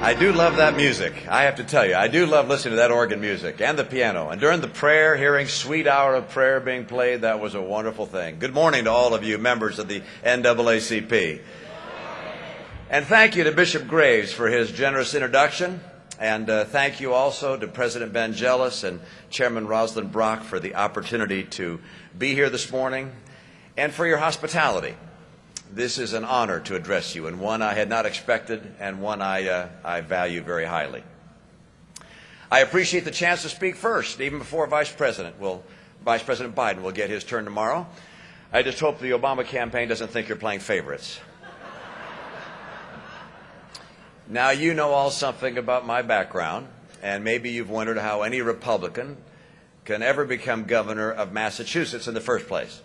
I do love that music. I have to tell you, I do love listening to that organ music and the piano. And during the prayer, hearing Sweet Hour of Prayer being played, that was a wonderful thing. Good morning to all of you members of the NAACP. And thank you to Bishop Graves for his generous introduction. And thank you also to President Ben Jealous and Chairman Rosalind Brock for the opportunity to be here this morning and for your hospitality. This is an honor to address you, and one I had not expected, and one I value very highly. I appreciate the chance to speak first, even before Vice President Biden will get his turn tomorrow. I just hope the Obama campaign doesn't think you're playing favorites. Now, you know all something about my background, and maybe you've wondered how any Republican can ever become governor of Massachusetts in the first place.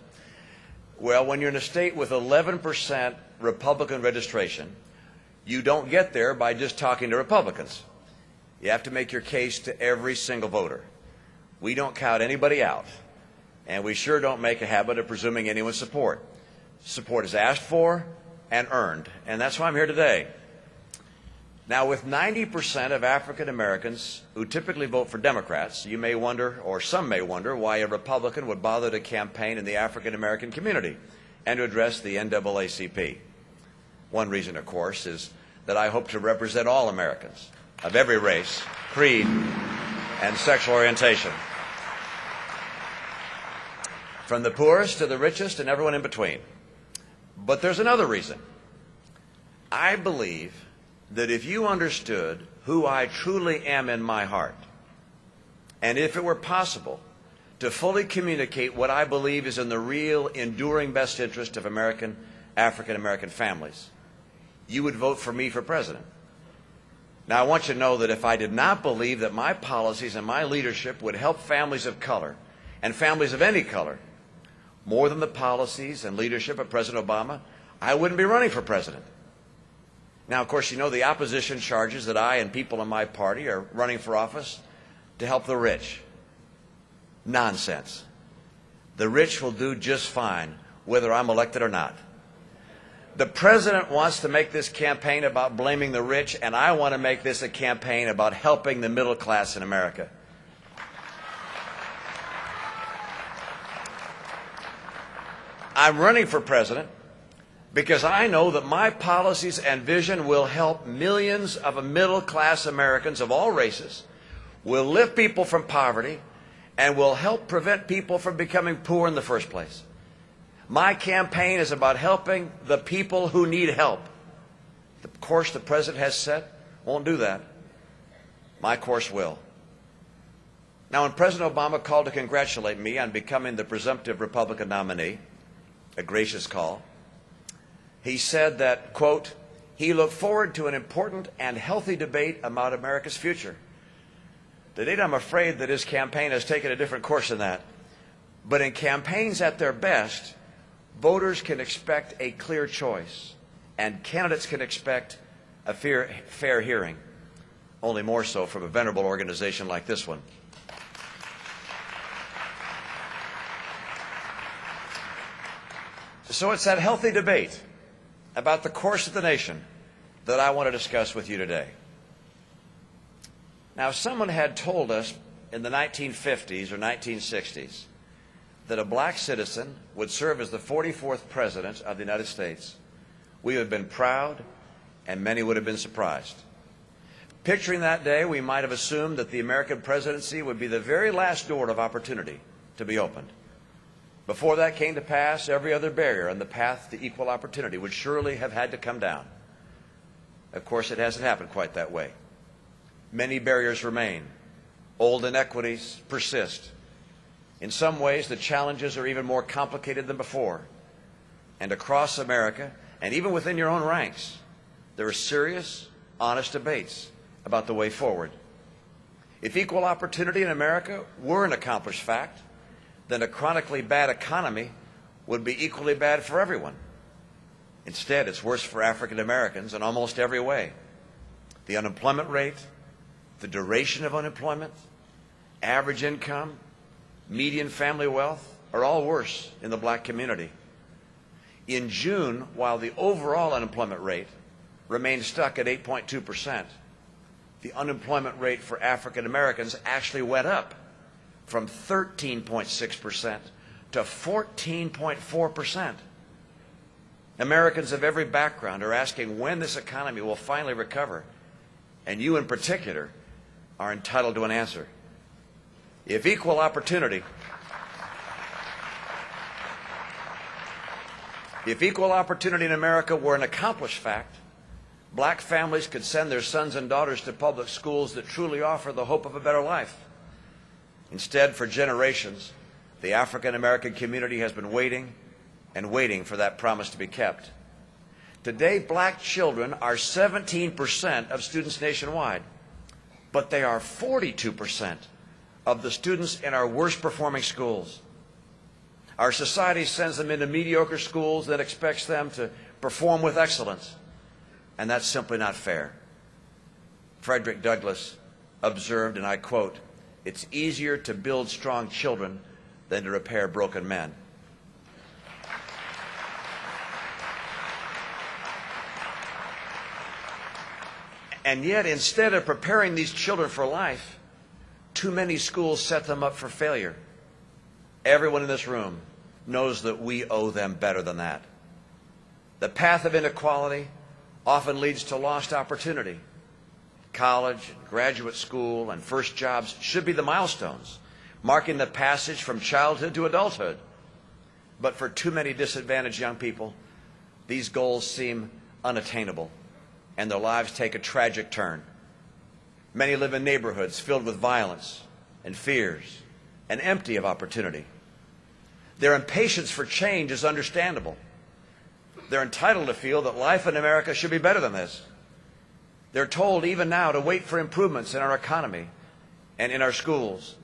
Well, when you're in a state with 11% Republican registration, you don't get there by just talking to Republicans. You have to make your case to every single voter. We don't count anybody out, and we sure don't make a habit of presuming anyone's support. Support is asked for and earned, and that's why I'm here today. Now, with 90% of African Americans who typically vote for Democrats, you may wonder, or some may wonder, why a Republican would bother to campaign in the African American community and to address the NAACP. One reason, of course, is that I hope to represent all Americans of every race, creed, and sexual orientation, from the poorest to the richest and everyone in between. But there's another reason. I believe that if you understood who I truly am in my heart, and if it were possible to fully communicate what I believe is in the real, enduring best interest of African American families, you would vote for me for president. Now, I want you to know that if I did not believe that my policies and my leadership would help families of color and families of any color more than the policies and leadership of President Obama, I wouldn't be running for president. Now, of course, you know the opposition charges that I and people in my party are running for office to help the rich. Nonsense. The rich will do just fine whether I'm elected or not. The president wants to make this campaign about blaming the rich, and I want to make this a campaign about helping the middle class in America. I'm running for president because I know that my policies and vision will help millions of middle-class Americans of all races, will lift people from poverty, and will help prevent people from becoming poor in the first place. My campaign is about helping the people who need help. The course the president has set won't do that. My course will. Now, when President Obama called to congratulate me on becoming the presumptive Republican nominee, a gracious call, he said that, quote, he looked forward to an important and healthy debate about America's future. To date, I'm afraid that his campaign has taken a different course than that. But in campaigns at their best, voters can expect a clear choice, and candidates can expect a fair hearing, only more so from a venerable organization like this one. So it's that healthy debate about the course of the nation that I want to discuss with you today. Now, if someone had told us in the 1950s or 1960s that a black citizen would serve as the 44th president of the United States, we would have been proud, and many would have been surprised. Picturing that day, we might have assumed that the American presidency would be the very last door of opportunity to be opened. Before that came to pass, every other barrier on the path to equal opportunity would surely have had to come down. Of course, it hasn't happened quite that way. Many barriers remain. Old inequities persist. In some ways, the challenges are even more complicated than before. And across America, and even within your own ranks, there are serious, honest debates about the way forward. If equal opportunity in America were an accomplished fact, then a chronically bad economy would be equally bad for everyone. Instead, it's worse for African Americans in almost every way. The unemployment rate, the duration of unemployment, average income, median family wealth are all worse in the black community. In June, while the overall unemployment rate remained stuck at 8.2%, the unemployment rate for African Americans actually went up from 13.6% to 14.4%. Americans of every background are asking when this economy will finally recover, and you in particular are entitled to an answer. If equal opportunity in America were an accomplished fact, black families could send their sons and daughters to public schools that truly offer the hope of a better life. Instead, for generations, the African American community has been waiting and waiting for that promise to be kept. Today, black children are 17% of students nationwide, but they are 42% of the students in our worst performing schools. Our society sends them into mediocre schools that expects them to perform with excellence, and that's simply not fair. Frederick Douglass observed, and I quote, "It's easier to build strong children than to repair broken men." And yet, instead of preparing these children for life, too many schools set them up for failure. Everyone in this room knows that we owe them better than that. The path of inequality often leads to lost opportunity. College, graduate school, and first jobs should be the milestones, marking the passage from childhood to adulthood. But for too many disadvantaged young people, these goals seem unattainable, and their lives take a tragic turn. Many live in neighborhoods filled with violence and fears and empty of opportunity. Their impatience for change is understandable. They're entitled to feel that life in America should be better than this. They're told even now to wait for improvements in our economy and in our schools.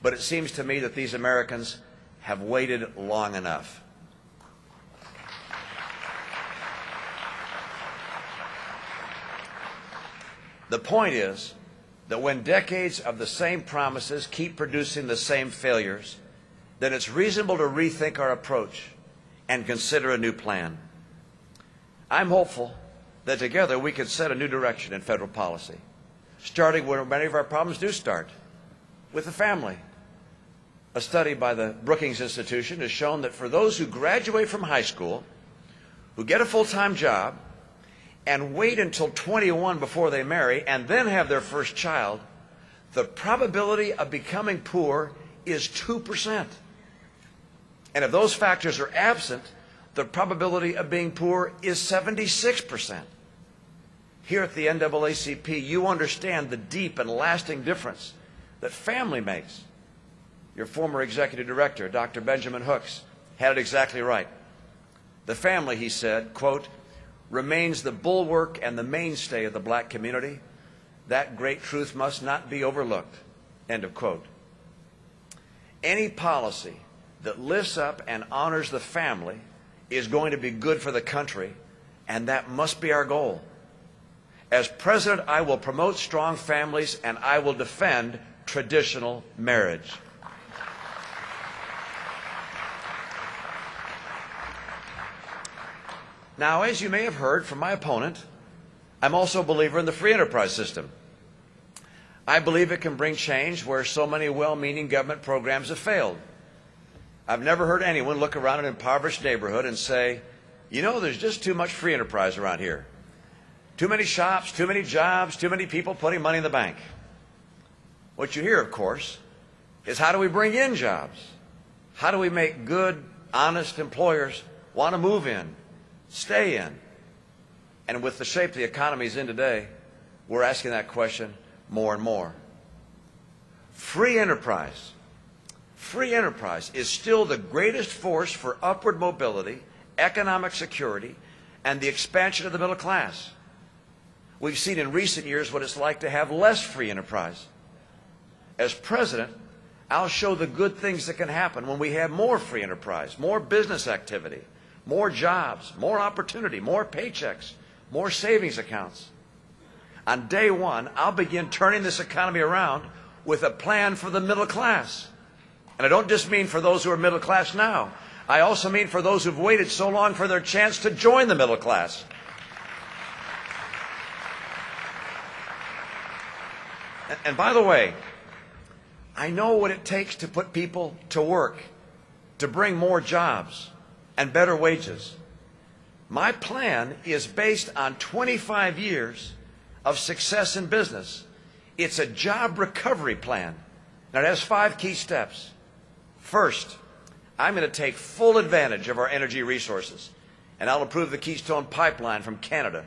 But it seems to me that these Americans have waited long enough. The point is that when decades of the same promises keep producing the same failures, then it's reasonable to rethink our approach and consider a new plan. I'm hopeful that together we can set a new direction in federal policy, starting where many of our problems do start, with the family. A study by the Brookings Institution has shown that for those who graduate from high school, who get a full-time job, and wait until 21 before they marry and then have their first child, the probability of becoming poor is 2%. And if those factors are absent, the probability of being poor is 76%. Here at the NAACP, you understand the deep and lasting difference that family makes. Your former executive director, Dr. Benjamin Hooks, had it exactly right. The family, he said, quote, "remains the bulwark and the mainstay of the black community. That great truth must not be overlooked." End of quote. Any policy that lifts up and honors the family is going to be good for the country, and that must be our goal. As president, I will promote strong families and I will defend traditional marriage. Now, as you may have heard from my opponent, I'm also a believer in the free enterprise system. I believe it can bring change where so many well-meaning government programs have failed. I've never heard anyone look around an impoverished neighborhood and say, you know, there's just too much free enterprise around here. Too many shops, too many jobs, too many people putting money in the bank. What you hear, of course, is how do we bring in jobs? How do we make good, honest employers want to move in, stay in? And with the shape the economy is in today, we're asking that question more and more. Free enterprise is still the greatest force for upward mobility, economic security, and the expansion of the middle class. We've seen in recent years what it's like to have less free enterprise. As president, I'll show the good things that can happen when we have more free enterprise, more business activity, more jobs, more opportunity, more paychecks, more savings accounts. On day one, I'll begin turning this economy around with a plan for the middle class. And I don't just mean for those who are middle class now. I also mean for those who've waited so long for their chance to join the middle class. And by the way, I know what it takes to put people to work, to bring more jobs and better wages. My plan is based on 25 years of success in business. It's a job recovery plan. Now, it has 5 key steps. First, I'm going to take full advantage of our energy resources, and I'll improve the Keystone Pipeline from Canada.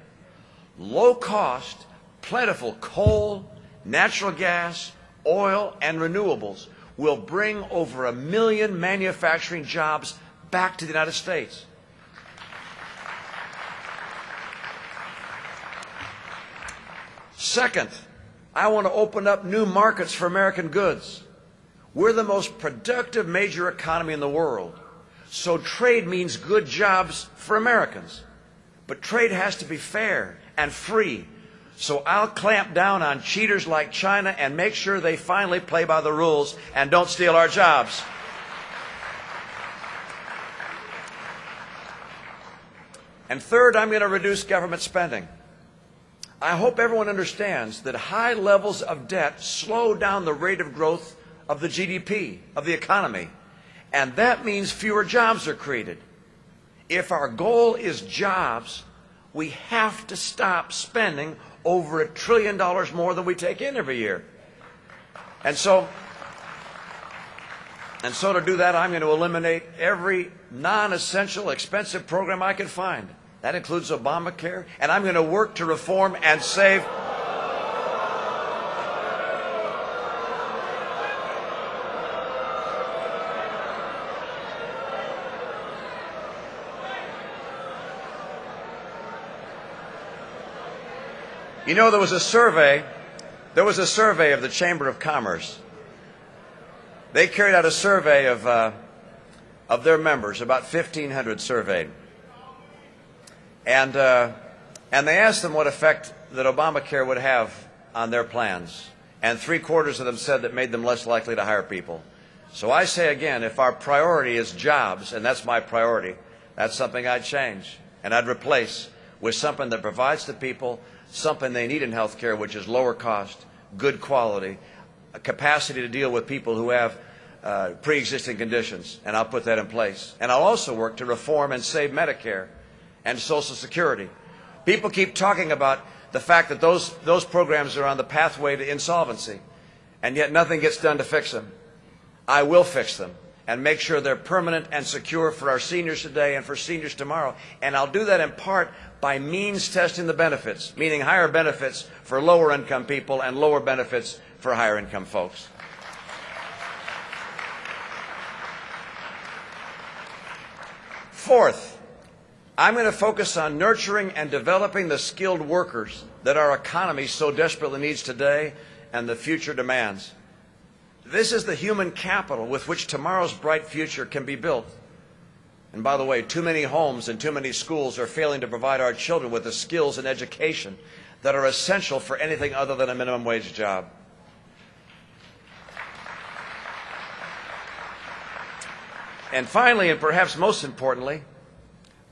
Low-cost, plentiful coal, natural gas, oil, and renewables will bring over 1 million manufacturing jobs back to the United States. Second, I want to open up new markets for American goods. We're the most productive major economy in the world, so trade means good jobs for Americans. But trade has to be fair and free, so I'll clamp down on cheaters like China and make sure they finally play by the rules and don't steal our jobs. And third, I'm going to reduce government spending. I hope everyone understands that high levels of debt slow down the rate of growth of the GDP, of the economy, and that means fewer jobs are created. If our goal is jobs, we have to stop spending over $1 trillion more than we take in every year. And so to do that, I'm going to eliminate every non-essential, expensive program I can find. That includes Obamacare, and I'm going to work to reform and save. You know, there was a survey of the Chamber of Commerce. They carried out a survey of their members, about 1,500 surveyed. And they asked them what effect that Obamacare would have on their plans. And 3/4 of them said that made them less likely to hire people. So I say again, if our priority is jobs, and that's my priority, that's something I'd change. And I'd replace with something that provides the people something they need in health care, which is lower cost, good quality, a capacity to deal with people who have pre-existing conditions. And I'll put that in place. And I'll also work to reform and save Medicare and Social Security. People keep talking about the fact that those programs are on the pathway to insolvency, and yet nothing gets done to fix them. I will fix them and make sure they're permanent and secure for our seniors today and for seniors tomorrow. And I'll do that in part by means testing the benefits, meaning higher benefits for lower income people and lower benefits for higher income folks. Fourth, I'm going to focus on nurturing and developing the skilled workers that our economy so desperately needs today and the future demands. This is the human capital with which tomorrow's bright future can be built. And by the way, too many homes and too many schools are failing to provide our children with the skills and education that are essential for anything other than a minimum wage job. And finally, and perhaps most importantly,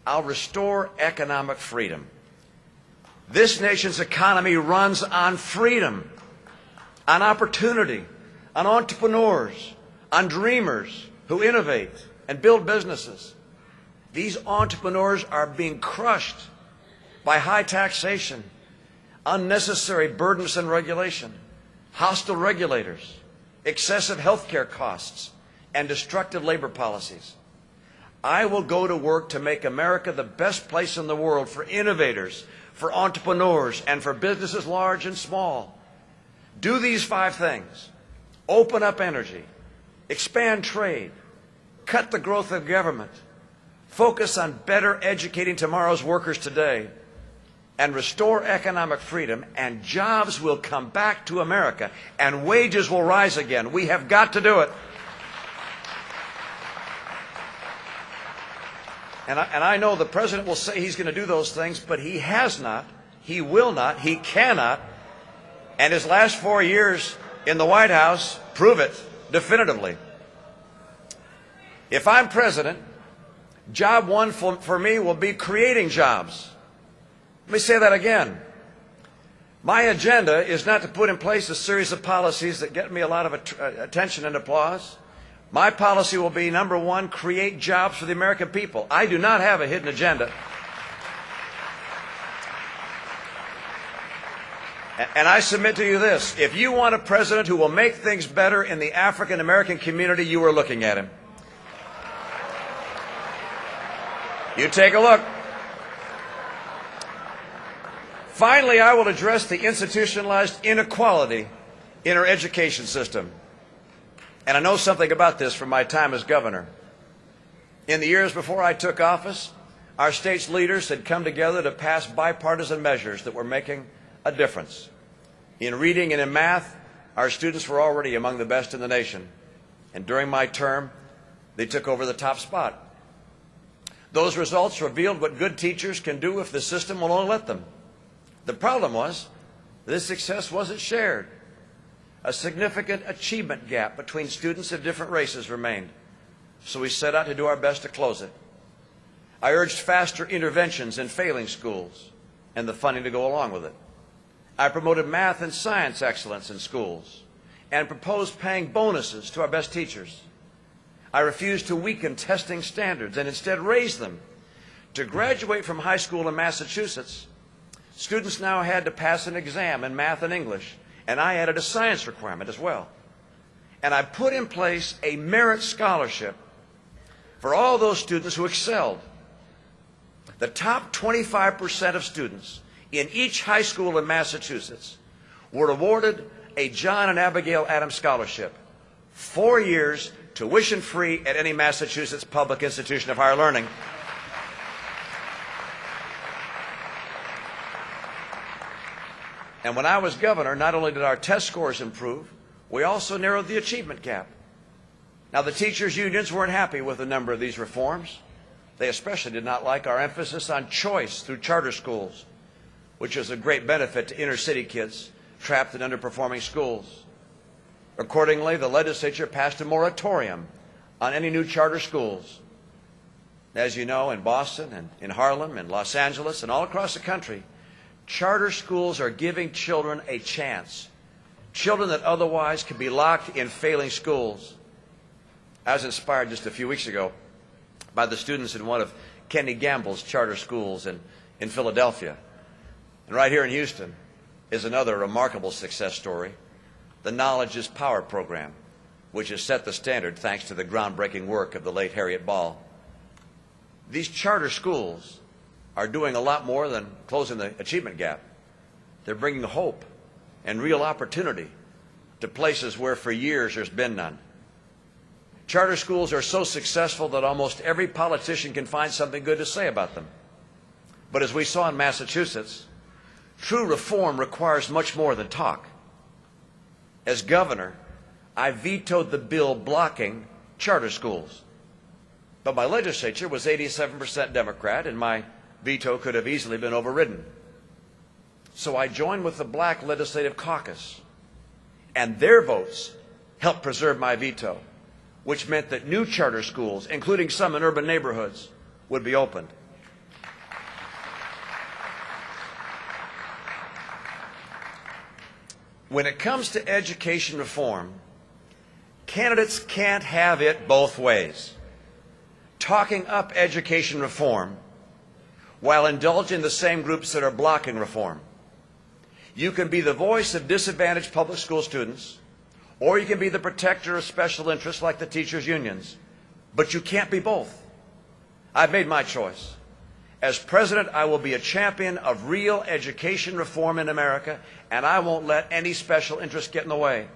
I'll restore economic freedom. This nation's economy runs on freedom, on opportunity, on entrepreneurs, on dreamers who innovate and build businesses. These entrepreneurs are being crushed by high taxation, unnecessary burdensome regulation, hostile regulators, excessive health care costs, and destructive labor policies. I will go to work to make America the best place in the world for innovators, for entrepreneurs, and for businesses large and small. Do these 5 things. Open up energy, expand trade, cut the growth of government, focus on better educating tomorrow's workers today, and restore economic freedom, and jobs will come back to America, and wages will rise again. We have got to do it. And I know the President will say he's going to do those things, but he has not, he will not, he cannot, and his last 4 years in the White House prove it definitively. If I'm President, job one for me will be creating jobs. Let me say that again. My agenda is not to put in place a series of policies that get me a lot of attention and applause. My policy will be, number one, create jobs for the American people. I do not have a hidden agenda. And I submit to you this: if you want a president who will make things better in the African American community, you are looking at him. You take a look. Finally, I will address the institutionalized inequality in our education system. And I know something about this from my time as governor. In the years before I took office, our state's leaders had come together to pass bipartisan measures that were making a difference. In reading and in math, our students were already among the best in the nation. And during my term, they took over the top spot. Those results revealed what good teachers can do if the system will only let them. The problem was, this success wasn't shared. A significant achievement gap between students of different races remained. So we set out to do our best to close it. I urged faster interventions in failing schools and the funding to go along with it. I promoted math and science excellence in schools and proposed paying bonuses to our best teachers. I refused to weaken testing standards and instead raised them. To graduate from high school in Massachusetts, students now had to pass an exam in math and English, and I added a science requirement as well. And I put in place a merit scholarship for all those students who excelled. The top 25% of students in each high school in Massachusetts were awarded a John and Abigail Adams Scholarship, 4 years, tuition-free at any Massachusetts public institution of higher learning. And when I was governor, not only did our test scores improve, we also narrowed the achievement gap. Now, the teachers' unions weren't happy with a number of these reforms. They especially did not like our emphasis on choice through charter schools, which is a great benefit to inner-city kids trapped in underperforming schools. Accordingly, the legislature passed a moratorium on any new charter schools. As you know, in Boston and in Harlem and Los Angeles and all across the country, charter schools are giving children a chance, children that otherwise could be locked in failing schools. I was inspired just a few weeks ago by the students in one of Kenny Gamble's charter schools in Philadelphia. And right here in Houston is another remarkable success story, the Knowledge is Power program, which has set the standard thanks to the groundbreaking work of the late Harriet Ball. These charter schools are doing a lot more than closing the achievement gap. They're bringing hope and real opportunity to places where for years there's been none. Charter schools are so successful that almost every politician can find something good to say about them. But as we saw in Massachusetts, true reform requires much more than talk. As governor, I vetoed the bill blocking charter schools. But my legislature was 87% Democrat, and my veto could have easily been overridden. So I joined with the Black Legislative Caucus, and their votes helped preserve my veto, which meant that new charter schools, including some in urban neighborhoods, would be opened. When it comes to education reform, candidates can't have it both ways. Talking up education reform while indulging the same groups that are blocking reform. You can be the voice of disadvantaged public school students, or you can be the protector of special interests like the teachers' unions. But you can't be both. I've made my choice. As president, I will be a champion of real education reform in America, and I won't let any special interest get in the way.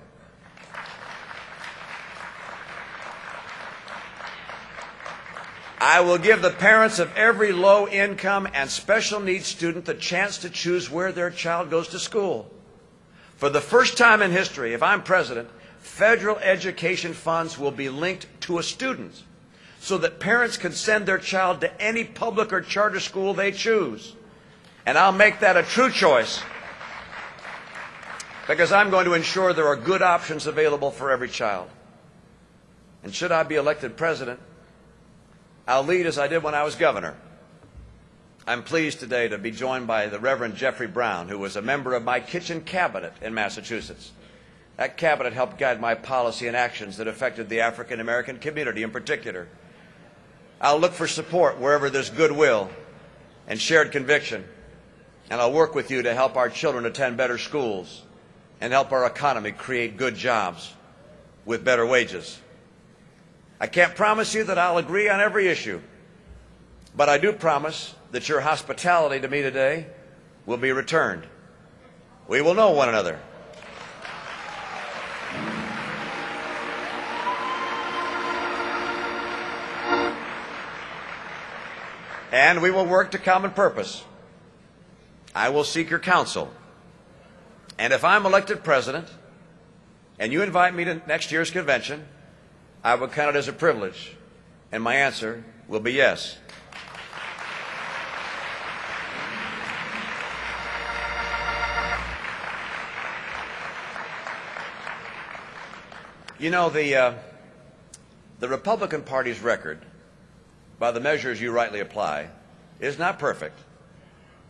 I will give the parents of every low-income and special needs student the chance to choose where their child goes to school. For the first time in history, if I'm president, federal education funds will be linked to a student so that parents can send their child to any public or charter school they choose. And I'll make that a true choice because I'm going to ensure there are good options available for every child. And should I be elected president, I'll lead as I did when I was governor. I'm pleased today to be joined by the Reverend Jeffrey Brown, who was a member of my kitchen cabinet in Massachusetts. That cabinet helped guide my policy and actions that affected the African American community in particular. I'll look for support wherever there's goodwill and shared conviction, and I'll work with you to help our children attend better schools and help our economy create good jobs with better wages. I can't promise you that I'll agree on every issue, but I do promise that your hospitality to me today will be returned. We will know one another. And we will work to common purpose. I will seek your counsel. And if I'm elected president and you invite me to next year's convention, I will count it as a privilege. And my answer will be yes. You know, the Republican Party's record, by the measures you rightly apply, is not perfect.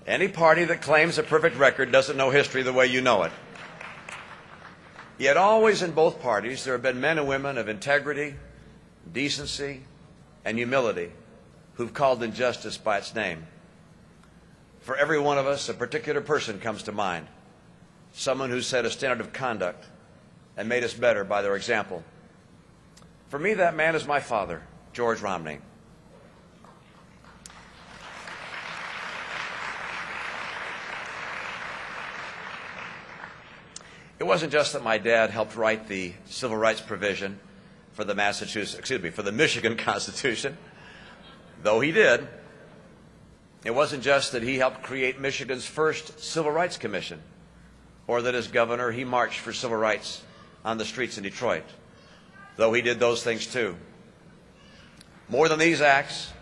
Any party that claims a perfect record doesn't know history the way you know it. Yet always in both parties there have been men and women of integrity, decency, and humility who've called injustice by its name. For every one of us, a particular person comes to mind, someone who set a standard of conduct and made us better by their example. For me, that man is my father, George Romney. It wasn't just that my dad helped write the civil rights provision for the Michigan Constitution, though he did. It wasn't just that he helped create Michigan's first civil rights commission, or that as governor he marched for civil rights on the streets in Detroit, though he did those things too. More than these acts,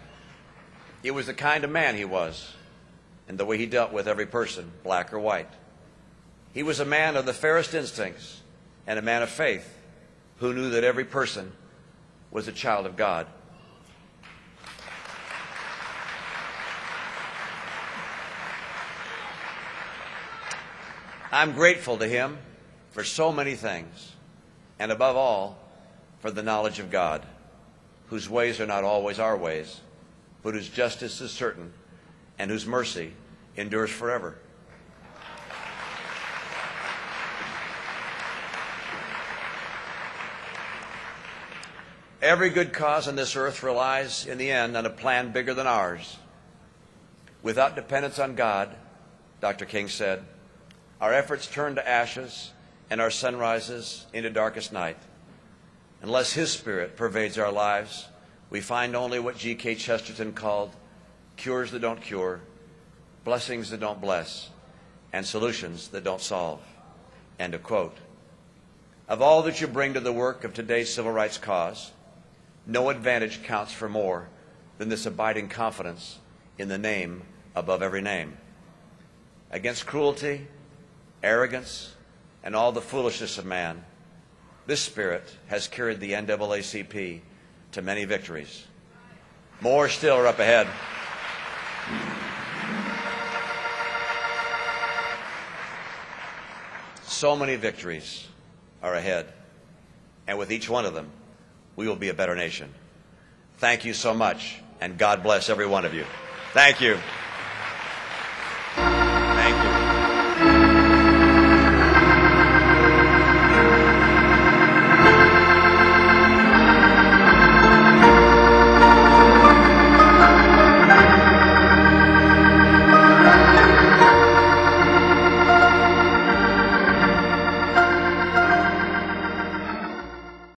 it was the kind of man he was and the way he dealt with every person, black or white. He was a man of the fairest instincts and a man of faith who knew that every person was a child of God. I'm grateful to him for so many things, and above all, for the knowledge of God, whose ways are not always our ways, but whose justice is certain and whose mercy endures forever. Every good cause on this earth relies, in the end, on a plan bigger than ours. Without dependence on God, Dr. King said, our efforts turn to ashes and our sunrises into darkest night. Unless His Spirit pervades our lives, we find only what G.K. Chesterton called cures that don't cure, blessings that don't bless, and solutions that don't solve. End of quote. Of all that you bring to the work of today's civil rights cause, no advantage counts for more than this abiding confidence in the name above every name. Against cruelty, arrogance, and all the foolishness of man, this spirit has carried the NAACP to many victories. More still are up ahead. So many victories are ahead, and with each one of them, we will be a better nation. Thank you so much, and God bless every one of you. Thank you.